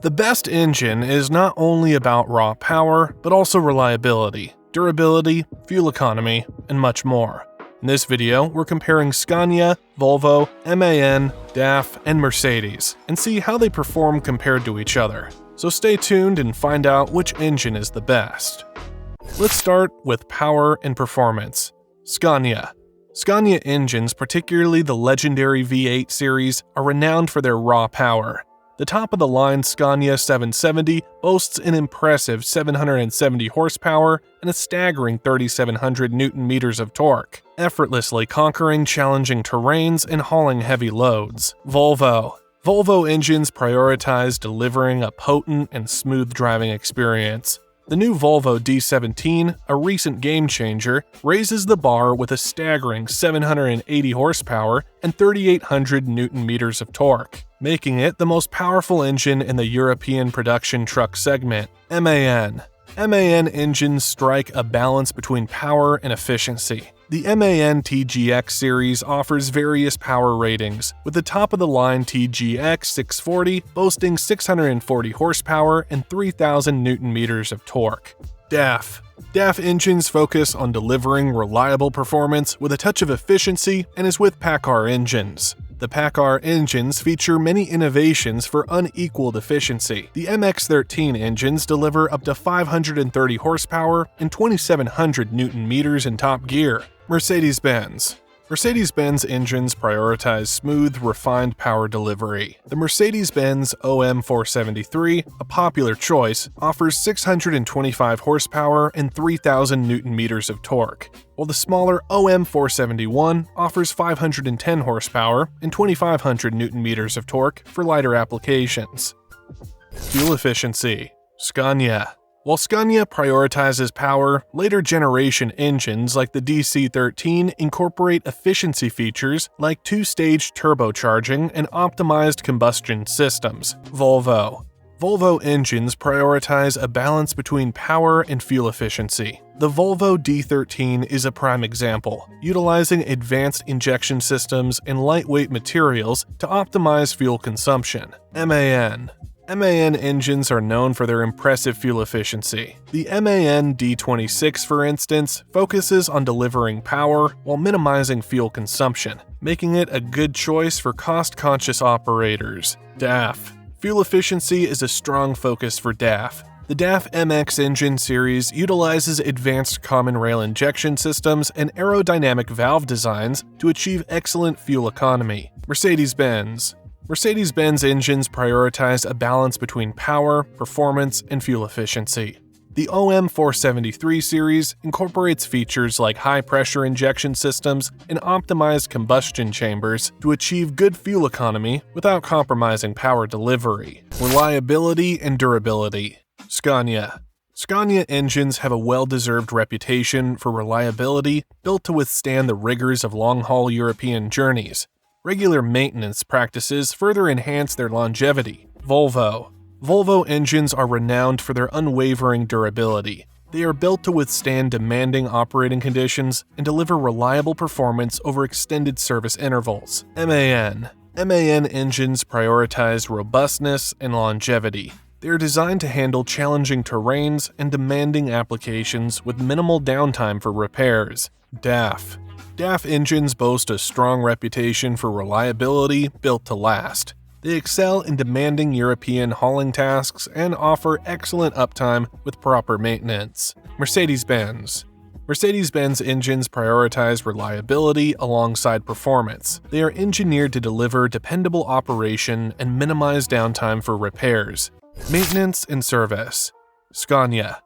The best engine is not only about raw power, but also reliability, durability, fuel economy, and much more. In this video, we're comparing Scania, Volvo, MAN, DAF, and Mercedes, and see how they perform compared to each other. So stay tuned and find out which engine is the best. Let's start with power and performance. Scania. Scania engines, particularly the legendary V8 series, are renowned for their raw power. The top-of-the-line Scania 770 boasts an impressive 770 horsepower and a staggering 3,700 Nm of torque, effortlessly conquering challenging terrains and hauling heavy loads. Volvo engines prioritize delivering a potent and smooth driving experience. The new Volvo D17, a recent game-changer, raises the bar with a staggering 780 horsepower and 3,800 Nm of torque, making it the most powerful engine in the European production truck segment. MAN engines strike a balance between power and efficiency. The MAN TGX series offers various power ratings, with the top-of-the-line TGX 640 boasting 640 horsepower and 3,000 Nm of torque. DAF engines focus on delivering reliable performance with a touch of efficiency and is with PACCAR engines. The PACCAR engines feature many innovations for unequaled efficiency. The MX-13 engines deliver up to 530 horsepower and 2,700 Nm in top gear. Mercedes-Benz engines prioritize smooth, refined power delivery. The Mercedes-Benz OM473, a popular choice, offers 625 horsepower and 3,000 Nm of torque, while the smaller OM471 offers 510 horsepower and 2,500 Nm of torque for lighter applications. Fuel efficiency. Scania. While Scania prioritizes power, later generation engines like the DC13 incorporate efficiency features like two-stage turbocharging and optimized combustion systems. Volvo engines prioritize a balance between power and fuel efficiency. The Volvo D13 is a prime example, utilizing advanced injection systems and lightweight materials to optimize fuel consumption. MAN engines are known for their impressive fuel efficiency. The MAN D26, for instance, focuses on delivering power while minimizing fuel consumption, making it a good choice for cost-conscious operators. DAF. Fuel efficiency is a strong focus for DAF. The DAF MX engine series utilizes advanced common rail injection systems and aerodynamic valve designs to achieve excellent fuel economy. Mercedes-Benz engines prioritize a balance between power, performance, and fuel efficiency. The OM473 series incorporates features like high-pressure injection systems and optimized combustion chambers to achieve good fuel economy without compromising power delivery. Reliability and durability. Scania engines have a well-deserved reputation for reliability, built to withstand the rigors of long-haul European journeys. Regular maintenance practices further enhance their longevity. Volvo engines are renowned for their unwavering durability. They are built to withstand demanding operating conditions and deliver reliable performance over extended service intervals. MAN engines prioritize robustness and longevity. They are designed to handle challenging terrains and demanding applications with minimal downtime for repairs. DAF engines boast a strong reputation for reliability built to last. They excel in demanding European hauling tasks and offer excellent uptime with proper maintenance. Mercedes-Benz engines prioritize reliability alongside performance. They are engineered to deliver dependable operation and minimize downtime for repairs. Maintenance and service. Scania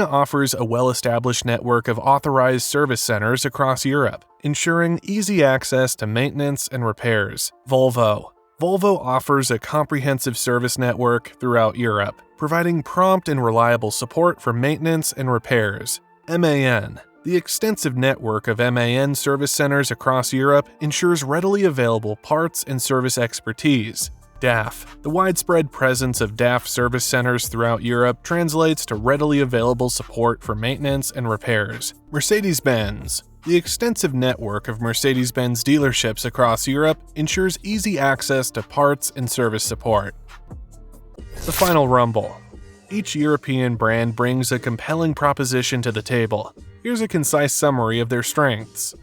offers a well-established network of authorized service centers across Europe, ensuring easy access to maintenance and repairs. Volvo offers a comprehensive service network throughout Europe, providing prompt and reliable support for maintenance and repairs. MAN. The extensive network of MAN service centers across Europe ensures readily available parts and service expertise. DAF. The widespread presence of DAF service centers throughout Europe translates to readily available support for maintenance and repairs. Mercedes-Benz. The extensive network of Mercedes-Benz dealerships across Europe ensures easy access to parts and service support. The final rumble. Each European brand brings a compelling proposition to the table. Here's a concise summary of their strengths.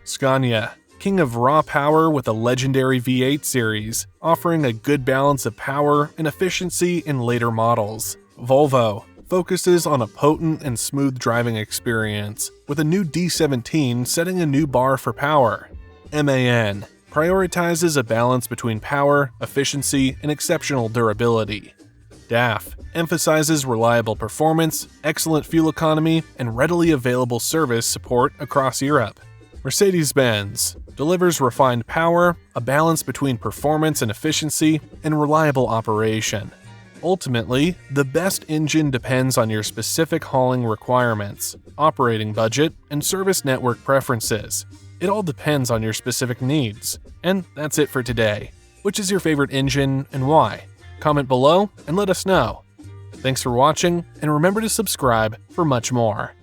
Scania, king of raw power with a legendary V8 series, offering a good balance of power and efficiency in later models. Volvo focuses on a potent and smooth driving experience, with a new D17 setting a new bar for power. MAN prioritizes a balance between power, efficiency, and exceptional durability. DAF emphasizes reliable performance, excellent fuel economy, and readily available service support across Europe. Mercedes-Benz delivers refined power, a balance between performance and efficiency, and reliable operation. Ultimately, the best engine depends on your specific hauling requirements, operating budget, and service network preferences. It all depends on your specific needs. And that's it for today. Which is your favorite engine and why? Comment below and let us know. Thanks for watching, and remember to subscribe for much more.